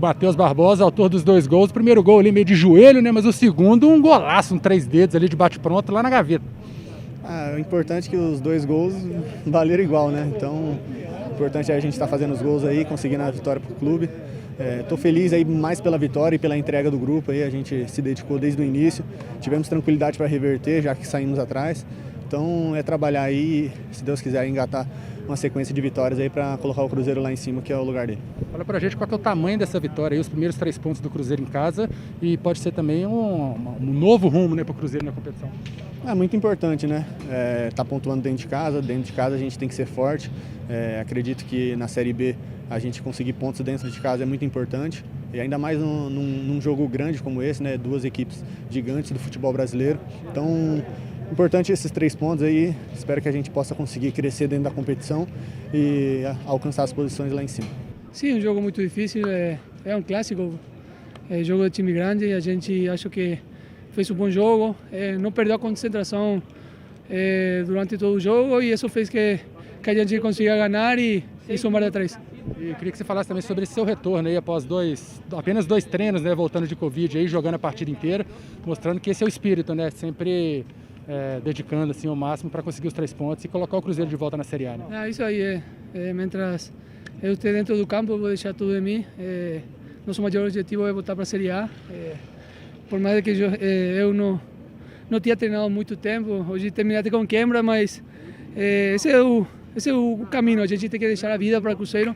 O Matheus Barbosa, autor dos 2 gols. O primeiro gol ali meio de joelho, né? Mas o segundo, um golaço, um 3 dedos ali de bate-pronto lá na gaveta. O importante é que os 2 gols valeram igual, né? Então, o importante é a gente estar fazendo os gols aí, conseguindo a vitória para o clube. Estou feliz aí mais pela vitória e pela entrega do grupo aí, a gente se dedicou desde o início, tivemos tranquilidade para reverter, já que saímos atrás. Então é trabalhar aí, se Deus quiser, engatar uma sequência de vitórias aí para colocar o Cruzeiro lá em cima, que é o lugar dele. Fala pra gente qual que é o tamanho dessa vitória aí, os primeiros 3 pontos do Cruzeiro em casa, e pode ser também um novo rumo, né, para o Cruzeiro na competição. É muito importante, né? Tá pontuando dentro de casa a gente tem que ser forte. Acredito que na Série B a gente conseguir pontos dentro de casa é muito importante, e ainda mais num jogo grande como esse, né? 2 equipes gigantes do futebol brasileiro. Então, importante esses 3 pontos aí, espero que a gente possa conseguir crescer dentro da competição e alcançar as posições lá em cima. Sim, um jogo muito difícil, é um clássico, é jogo de time grande, a gente acho que fez um bom jogo, não perdeu a concentração durante todo o jogo, e isso fez que a gente consiga ganhar e somar de 3. E queria que você falasse também sobre esse seu retorno aí após apenas 2 treinos, né, voltando de Covid aí, jogando a partida inteira, mostrando que esse é o espírito, né, sempre dedicando assim, ao máximo para conseguir os 3 pontos e colocar o Cruzeiro de volta na Série A. Né? Isso aí, mientras eu esteja dentro do campo, eu vou deixar tudo de mim. Nosso maior objetivo é voltar para a Série A. Por mais que eu não tinha treinado muito tempo, hoje terminei com quebra, mas esse é o caminho. A gente tem que deixar a vida para o Cruzeiro,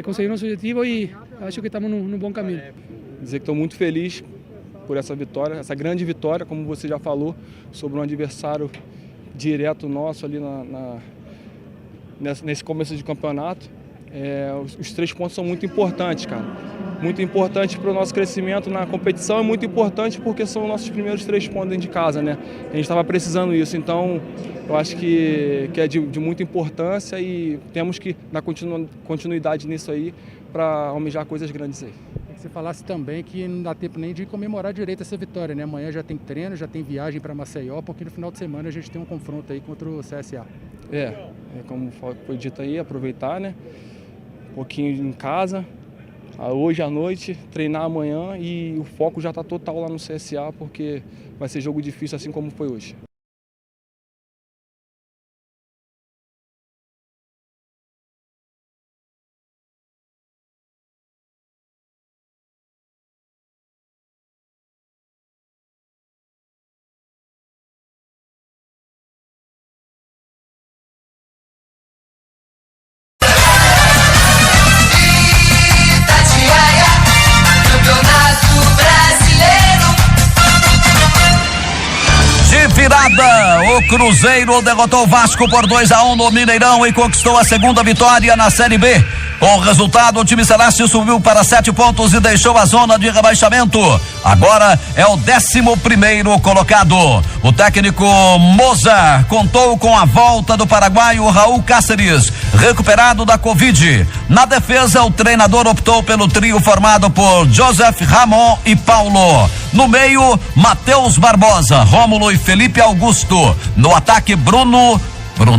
conseguir nosso objetivo, e acho que estamos num bom caminho. Dizer que estou muito feliz por essa vitória, essa grande vitória, como você já falou, sobre um adversário direto nosso ali nesse começo de campeonato. Os 3 pontos são muito importantes, cara. Muito importante para o nosso crescimento na competição, é muito importante porque são nossos primeiros 3 pontos dentro de casa, né? A gente estava precisando isso, então eu acho que é de muita importância, e temos que dar continuidade nisso aí para almejar coisas grandes aí. Você falasse também que não dá tempo nem de comemorar direito essa vitória, né? Amanhã já tem treino, já tem viagem para Maceió, porque no final de semana a gente tem um confronto aí contra o CSA. Como foi dito aí, aproveitar, né? Um pouquinho em casa, hoje à noite, treinar amanhã, e o foco já está total lá no CSA, porque vai ser jogo difícil assim como foi hoje. Virada, o Cruzeiro derrotou o Vasco por 2-1 no Mineirão e conquistou a 2ª vitória na Série B. Com o resultado, o time celeste subiu para 7 pontos e deixou a zona de rebaixamento. Agora é o 11º colocado. O técnico Moza contou com a volta do paraguaio Raul Cáceres, recuperado da Covid. Na defesa, o treinador optou pelo trio formado por Joseph, Ramon e Paulo. No meio, Matheus Barbosa, Rômulo e Felipe Augusto. No ataque, Bruno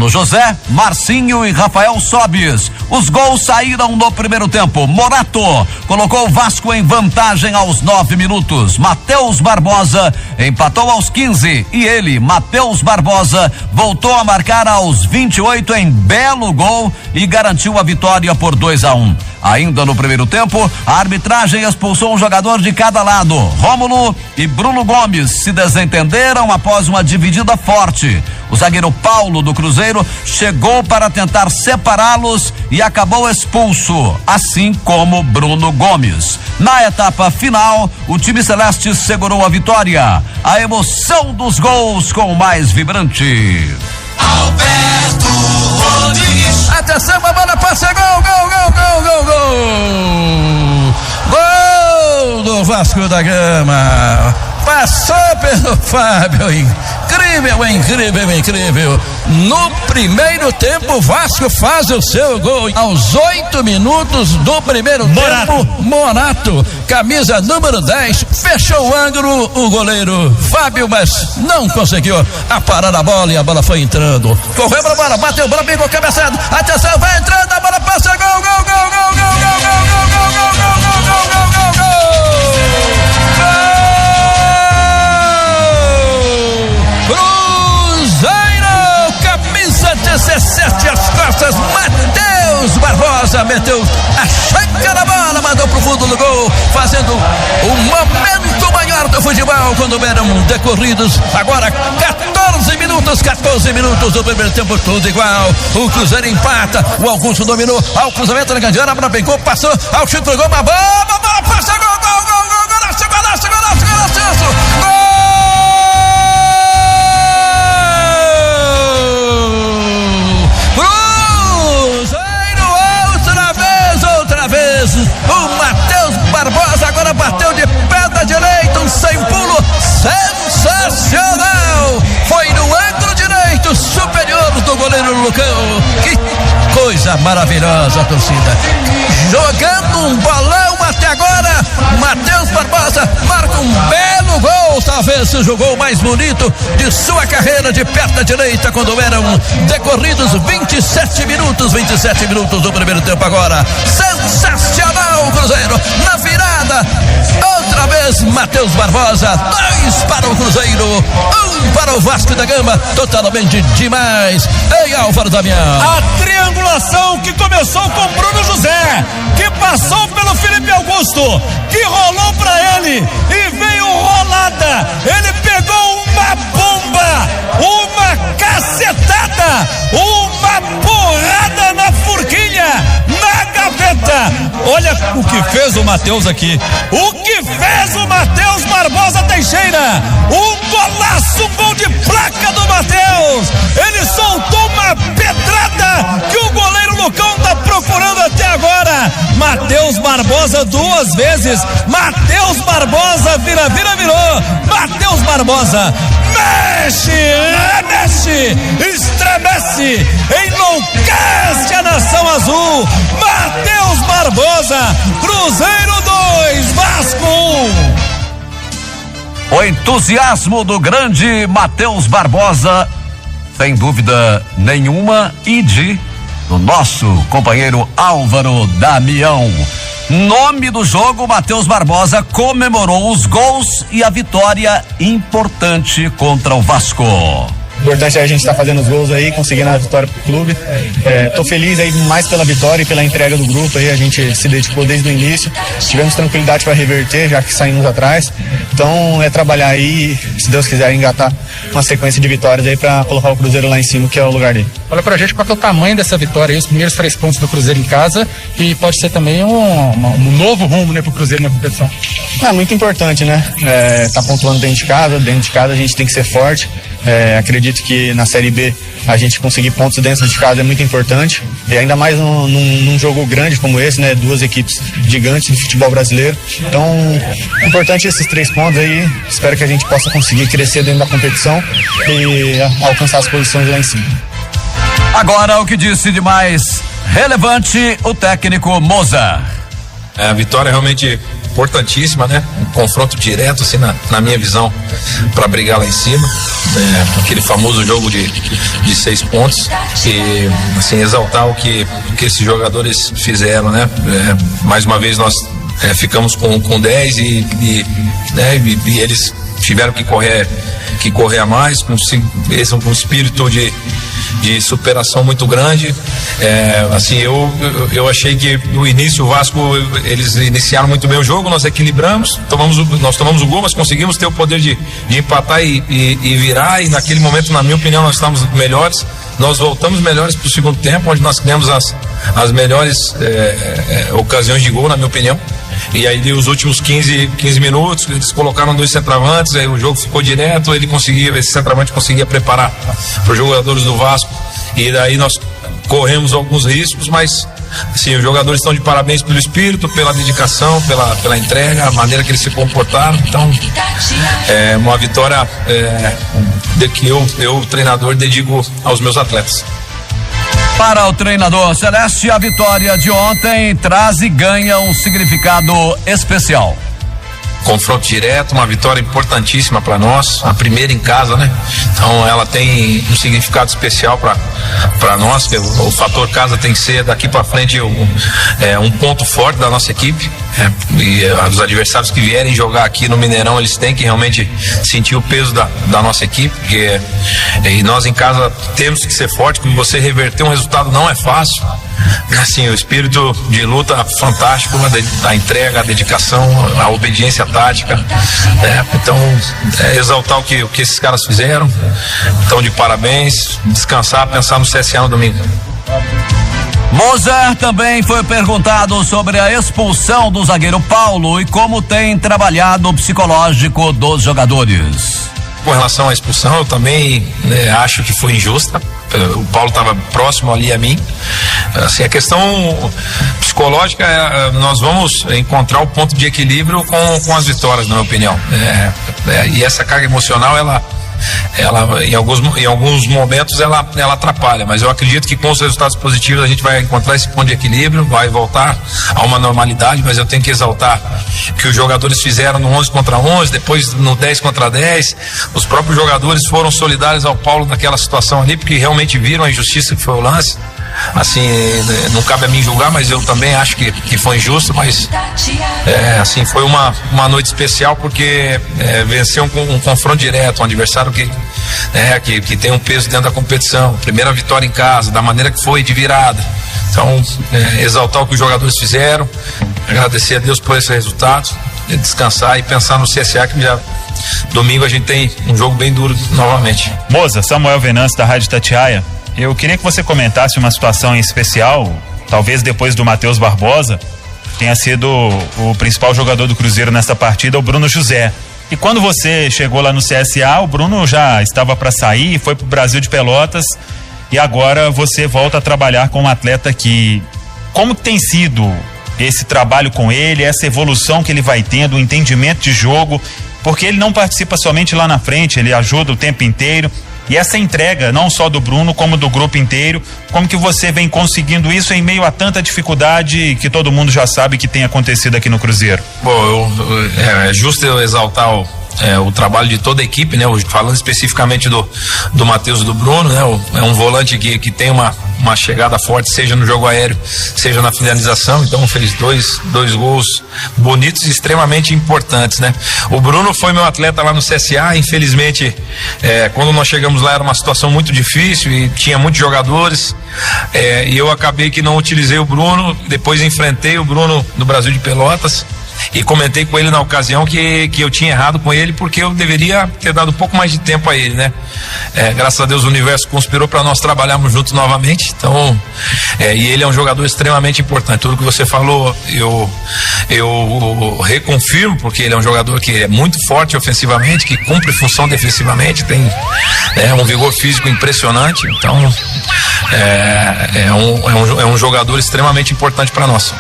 José, Marcinho e Rafael Sobis. Os gols saíram no primeiro tempo. Morato colocou o Vasco em vantagem aos 9 minutos. Matheus Barbosa empatou aos 15 e ele, Matheus Barbosa, voltou a marcar aos 28 em belo gol e garantiu a vitória por 2-1. Ainda no primeiro tempo, a arbitragem expulsou um jogador de cada lado. Rômulo e Bruno Gomes se desentenderam após uma dividida forte. O zagueiro Paulo do Cruzeiro chegou para tentar separá-los e acabou expulso, assim como Bruno Gomes. Na etapa final, o time celeste segurou a vitória. A emoção dos gols com o mais vibrante. Alberto Rodrigues. Atenção, a bola passa, gol, gol, gol, gol, gol, gol. Gol do Vasco da Gama. Passou pelo Fábio. Incrível, incrível, incrível. No primeiro tempo, o Vasco faz o seu gol. Aos 8 minutos do primeiro tempo, Morato, camisa número 10, fechou o ângulo, o goleiro Fábio, mas não conseguiu parar a bola e a bola foi entrando. Correu pra bola, bateu, bola bem com cabeçada. Atenção, vai entrando, a bola passa, gol, gol, gol, gol, gol, gol, gol, gol, gol, gol, gol, gol, gol, gol. meteu a chanca na bola, mandou pro fundo do gol, fazendo um momento maior do futebol quando eram decorridos agora 14 minutos do primeiro tempo, tudo igual. O Cruzeiro empata, o Augusto dominou, ao cruzamento na candidatura, a bola pegou, passou, ao chute do gol, uma bola, passa, gol, golaço, gol! O Matheus Barbosa agora bateu de pé da direita, um sem pulo sensacional. Foi no ângulo direito superior do goleiro Lucão. Que coisa maravilhosa, torcida. Jogando um bolão até agora, Matheus Barbosa marca um belo gol, talvez seja o gol mais bonito de sua carreira, de pé da direita, quando eram decorridos 27 minutos do primeiro tempo agora. Sensacional, Cruzeiro na virada, outra vez Matheus Barbosa, 2 para o Cruzeiro, 1 para o Vasco da Gama, totalmente demais. Ei, Álvaro Damião. A triangulação que começou com Bruno José, que passou pelo Felipe Augusto, que rolou pra ele e veio rolada, ele pegou uma bomba, uma cacetada, uma porrada na forquilha, na gaveta. Olha o que fez o Matheus aqui, o que fez o Matheus Barbosa Teixeira, um golaço, um gol de placa do Matheus. Ele soltou uma pedrada que o goleiro Lucão tá procurando até agora. Matheus Barbosa 2 vezes, Matheus Barbosa virou, Matheus Barbosa mexe, remexe, estremece, enlouquece a nação azul. Matheus Barbosa, Cruzeiro 2, Vasco 1. O entusiasmo do grande Matheus Barbosa, sem dúvida nenhuma, e do nosso companheiro Álvaro Damião. Nome do jogo, Matheus Barbosa comemorou os gols e a vitória importante contra o Vasco. O importante é a gente estar fazendo os gols aí, conseguindo a vitória pro clube. Tô feliz aí mais pela vitória e pela entrega do grupo aí, a gente se dedicou desde o início, tivemos tranquilidade para reverter, já que saímos atrás. Então é trabalhar aí, se Deus quiser, engatar uma sequência de vitórias aí para colocar o Cruzeiro lá em cima, que é o lugar dele. Olha pra gente qual é o tamanho dessa vitória aí, os primeiros 3 pontos do Cruzeiro em casa, e pode ser também um novo rumo, né, pro Cruzeiro na competição. É muito importante, né? Tá pontuando dentro de casa a gente tem que ser forte. Acredito que na Série B a gente conseguir pontos dentro de casa é muito importante, e ainda mais num jogo grande como esse, né? 2 equipes gigantes do futebol brasileiro. Então, importante esses 3 pontos aí. Espero que a gente possa conseguir crescer dentro da competição e alcançar as posições lá em cima. Agora, o que disse de mais relevante o técnico Moza. A vitória é realmente importantíssima, né? Um confronto direto, assim, na minha visão, para brigar lá em cima. Aquele famoso jogo de 6 pontos. E, assim, exaltar o que esses jogadores fizeram, né? Mais uma vez nós ficamos com 10 e eles tiveram que correr a mais, com um espírito de superação muito grande. Assim, eu achei que no início o Vasco, eles iniciaram muito bem o jogo, nós equilibramos, nós tomamos o gol, mas conseguimos ter o poder de empatar e virar, e naquele momento, na minha opinião, nós estávamos melhores. Nós voltamos melhores para o segundo tempo, onde nós criamos as melhores ocasiões de gol, na minha opinião. E aí, os últimos 15 minutos, eles colocaram 2 centroavantes, aí o jogo ficou direto, esse centroavante conseguia preparar para os jogadores do Vasco, e daí nós corremos alguns riscos, mas assim, os jogadores estão de parabéns pelo espírito, pela dedicação, pela entrega, a maneira que eles se comportaram. Então, é uma vitória que eu, treinador, dedico aos meus atletas. Para o treinador Celeste, a vitória de ontem traz e ganha um significado especial. Confronto direto, uma vitória importantíssima para nós, a primeira em casa, né? Então ela tem um significado especial para nós, que o fator casa tem que ser daqui para frente um ponto forte da nossa equipe. E os adversários que vierem jogar aqui no Mineirão, eles têm que realmente sentir o peso da nossa equipe, porque e nós em casa temos que ser fortes, porque você reverter um resultado não é fácil. Assim, o espírito de luta fantástico, a entrega, a dedicação, a obediência tática, né? Então, exaltar o que esses caras fizeram. Então, de parabéns, descansar, pensar no CSA no domingo. Moser também foi perguntado sobre a expulsão do zagueiro Paulo e como tem trabalhado o psicológico dos jogadores. Com relação à expulsão, eu também acho que foi injusta. O Paulo estava próximo ali a mim. Assim, a questão psicológica, nós vamos encontrar o ponto de equilíbrio com as vitórias, na minha opinião. E essa carga emocional, ela em alguns momentos ela atrapalha, mas eu acredito que com os resultados positivos a gente vai encontrar esse ponto de equilíbrio, vai voltar a uma normalidade. Mas eu tenho que exaltar que os jogadores fizeram no 11 contra 11, depois no 10 contra 10, os próprios jogadores foram solidários ao Paulo naquela situação ali, porque realmente viram a injustiça que foi o lance. Assim, não cabe a mim julgar, mas eu também acho que foi injusto, mas assim, foi uma noite especial, porque venceu um confronto direto, um adversário que tem um peso dentro da competição, primeira vitória em casa, da maneira que foi, de virada. Então, exaltar o que os jogadores fizeram, agradecer a Deus por esse resultado, descansar e pensar no CSA, que já domingo a gente tem um jogo bem duro novamente. Moza, Samuel Venâncio da Rádio Itatiaia. Eu queria que você comentasse uma situação em especial, talvez depois do Matheus Barbosa, tenha sido o principal jogador do Cruzeiro nesta partida, o Bruno José. E quando você chegou lá no CSA, o Bruno já estava para sair, foi para o Brasil de Pelotas, e agora você volta a trabalhar com um atleta aqui. Como que tem sido esse trabalho com ele, essa evolução que ele vai tendo, o entendimento de jogo, porque ele não participa somente lá na frente, ele ajuda o tempo inteiro. E essa entrega, não só do Bruno, como do grupo inteiro, como que você vem conseguindo isso em meio a tanta dificuldade que todo mundo já sabe que tem acontecido aqui no Cruzeiro? Bom, é justo eu exaltar o trabalho de toda a equipe, né? Falando especificamente do Matheus e do Bruno, né? É um volante que tem uma chegada forte, seja no jogo aéreo, seja na finalização. Então fez dois gols bonitos e extremamente importantes, né? O Bruno foi meu atleta lá no CSA. Infelizmente, quando nós chegamos lá era uma situação muito difícil e tinha muitos jogadores, e eu acabei que não utilizei o Bruno. Depois enfrentei o Bruno no Brasil de Pelotas e comentei com ele na ocasião que eu tinha errado com ele, porque eu deveria ter dado um pouco mais de tempo a ele, né? Graças a Deus o universo conspirou para nós trabalharmos juntos novamente. Então, e ele é um jogador extremamente importante. Tudo que você falou eu reconfirmo, porque ele é um jogador que é muito forte ofensivamente, que cumpre função defensivamente, tem um vigor físico impressionante. Então é um jogador extremamente importante para nós.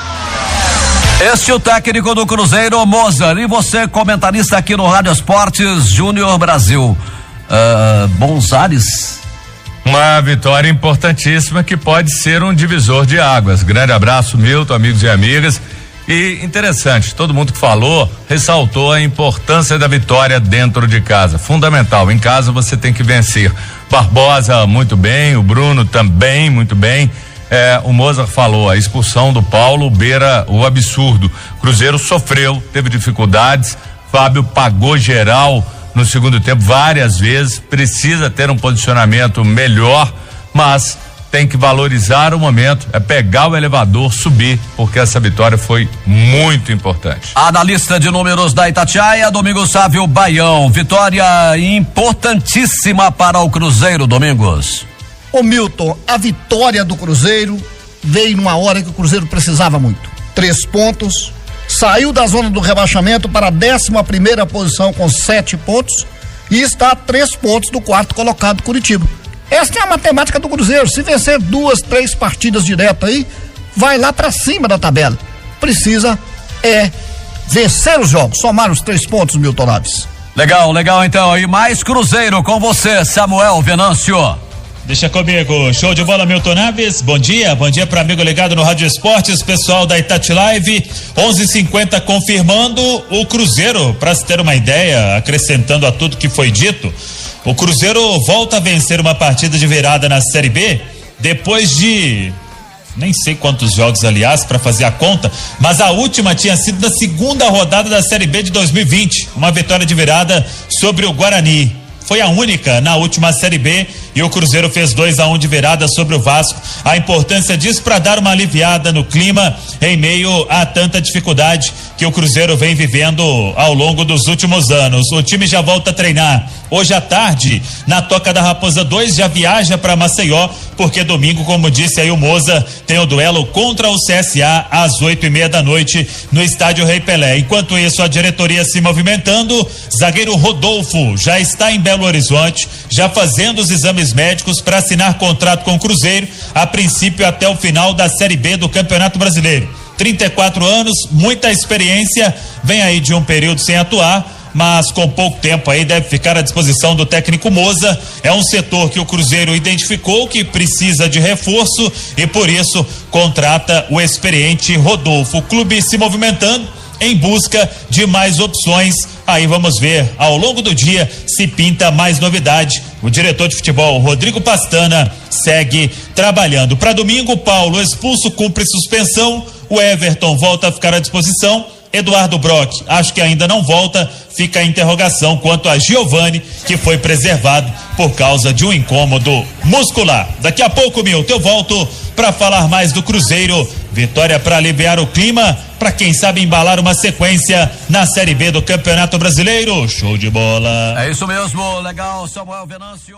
Este é o técnico do Cruzeiro, Moser, e você, comentarista aqui no Rádio Esportes Júnior Brasil. Bons ares. Uma vitória importantíssima que pode ser um divisor de águas. Grande abraço, Milton, amigos e amigas. E interessante, todo mundo que falou ressaltou a importância da vitória dentro de casa. Fundamental, em casa você tem que vencer. Barbosa muito bem, o Bruno também muito bem. O Mozart falou, a expulsão do Paulo beira o absurdo. Cruzeiro sofreu, teve dificuldades, Fábio pagou geral no segundo tempo várias vezes, precisa ter um posicionamento melhor, mas tem que valorizar o momento, pegar o elevador, subir, porque essa vitória foi muito importante. Analista de números da Itatiaia, Domingos Sávio Baião, vitória importantíssima para o Cruzeiro, Domingos. Ô Milton, a vitória do Cruzeiro veio numa hora que o Cruzeiro precisava muito. 3 pontos, saiu da zona do rebaixamento para a 11ª posição com 7 pontos e está a 3 pontos do 4º colocado, Curitiba. Esta é a matemática do Cruzeiro. Se vencer 2, 3 partidas direto aí, vai lá para cima da tabela. Precisa vencer os jogos, somar os 3 pontos, Milton Naves. Legal então. E mais Cruzeiro com você, Samuel Venâncio. Deixa comigo, show de bola, Milton Naves. Bom dia para amigo ligado no Rádio Esportes, pessoal da Itati Live. 11:50 confirmando o Cruzeiro, para se ter uma ideia, acrescentando a tudo que foi dito, o Cruzeiro volta a vencer uma partida de virada na Série B depois de nem sei quantos jogos, aliás, para fazer a conta, mas a última tinha sido na segunda rodada da Série B de 2020, uma vitória de virada sobre o Guarani. Foi a única na última Série B e o Cruzeiro fez 2-1 de virada sobre o Vasco. A importância disso para dar uma aliviada no clima em meio a tanta dificuldade que o Cruzeiro vem vivendo ao longo dos últimos anos. O time já volta a treinar hoje à tarde na Toca da Raposa 2, já viaja para Maceió, porque domingo, como disse aí o Moza, tem o duelo contra o CSA às 8:30 da noite no estádio Rei Pelé. Enquanto isso, a diretoria se movimentando, zagueiro Rodolfo já está em Belo Horizonte, já fazendo os exames médicos para assinar contrato com o Cruzeiro, a princípio até o final da Série B do Campeonato Brasileiro. 34 anos, muita experiência, vem aí de um período sem atuar, mas com pouco tempo aí deve ficar à disposição do técnico Moza. É um setor que o Cruzeiro identificou que precisa de reforço e por isso contrata o experiente Rodolfo. O clube se movimentando em busca de mais opções. Aí vamos ver ao longo do dia se pinta mais novidade. O diretor de futebol, Rodrigo Pastana, segue trabalhando. Para domingo, Paulo expulso, cumpre suspensão. O Everton volta a ficar à disposição. Eduardo Brock, acho que ainda não volta. Fica a interrogação quanto a Giovani, que foi preservado por causa de um incômodo muscular. Daqui a pouco, Milton, eu volto para falar mais do Cruzeiro. Vitória para aliviar o clima, para quem sabe embalar uma sequência na Série B do Campeonato Brasileiro. Show de bola. É isso mesmo, legal, Samuel Venâncio.